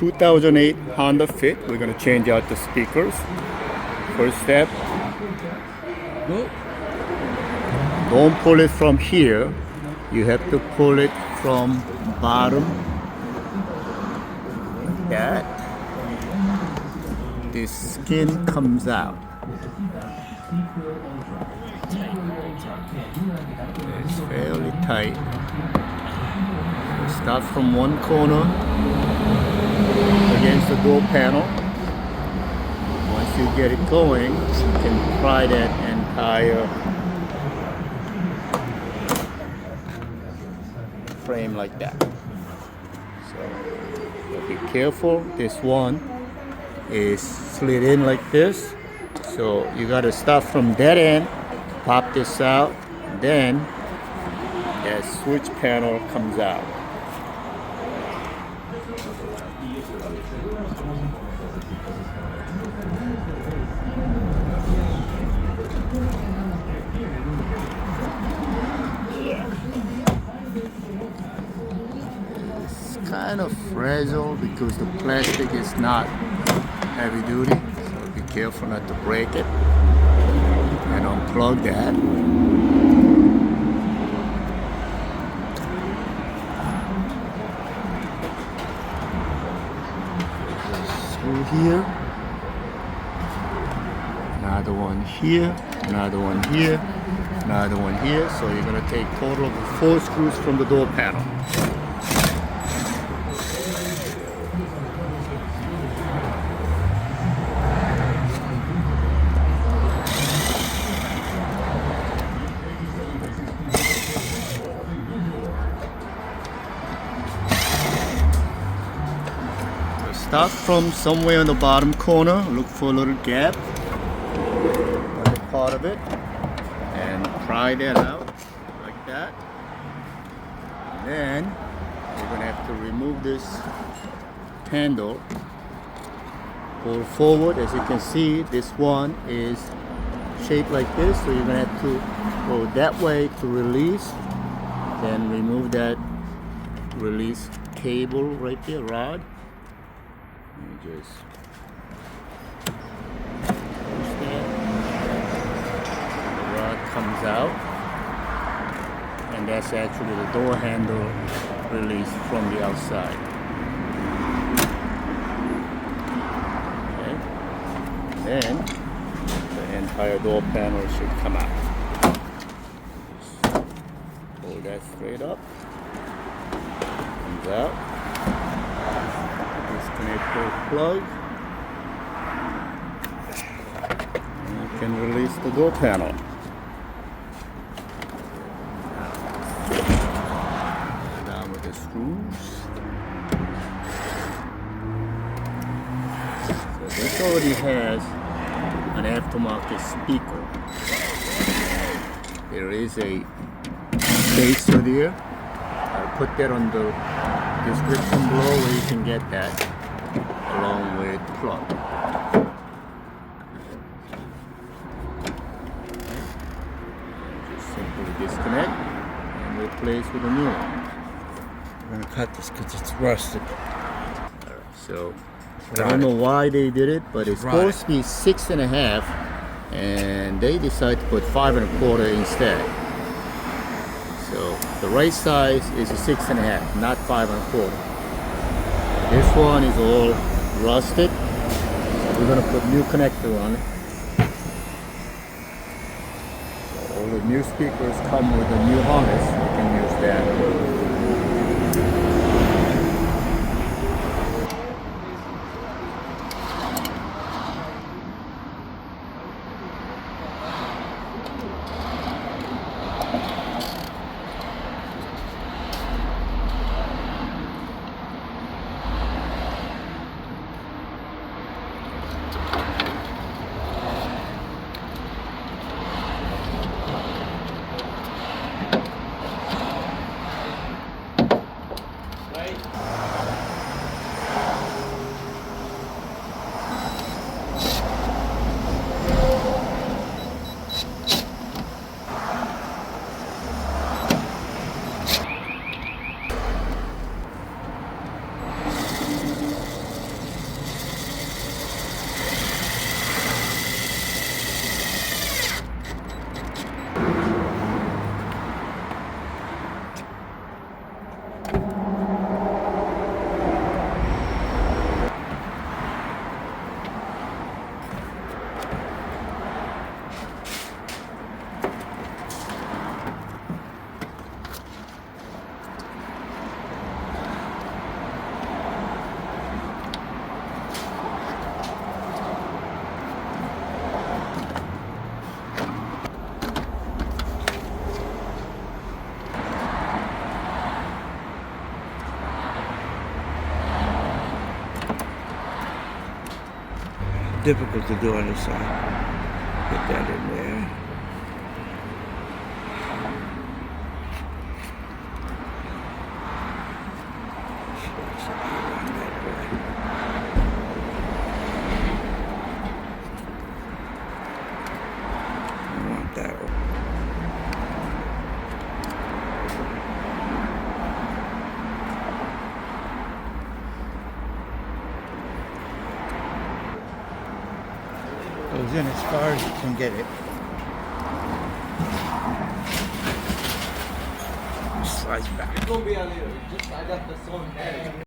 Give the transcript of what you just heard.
2008 Honda Fit. We're going to change out the speakers. First step, don't pull it from here. You have to pull it from bottom like that. This skin comes out. It's fairly tight. Start from one corner against the door panel. Once you get it going, you can pry that entire frame like that. So be careful. This one is slid in like this. So you got to start from that end, pop this out, then that switch panel comes out. It's kind of fragile because the plastic is not heavy duty, so be careful not to break it and unplug that. Screw here, another one here, another one here, another one here. So you're going to take a total of 4 screws from the door panel. Start from somewhere in the bottom corner, look for a little gap on the part of it, and pry that out like that. And then you're going to have to remove this handle, pull forward. As you can see, this one is shaped like this, so you're going to have to go that way to release, then remove that release cable right there, rod. You just push that, the rod comes out, and that's actually the door handle release from the outside. Okay, then the entire door panel should come out. Just pull that straight up, comes out. Disconnect the plug, and you can release the door panel. Down with the screws. So this already has an aftermarket speaker. There is a spacer there. I'll put that on the description below where you can get that along with the plug. Just simply disconnect and replace with a new one. I'm gonna cut this because it's rusted. So I don't know why they did it, but it's supposed to be 6.5, and they decided to put 5 1/4 instead. So the right size is a 6.5, not 5 1/4. This one is all rusted. We're gonna put new connector on it. So all the new speakers come with a new harness. You can use that. difficult to do on this side. Get that in there. I want that one. Goes in as far as you can get it. Slice back. It's gonna be a little. Just I got the song.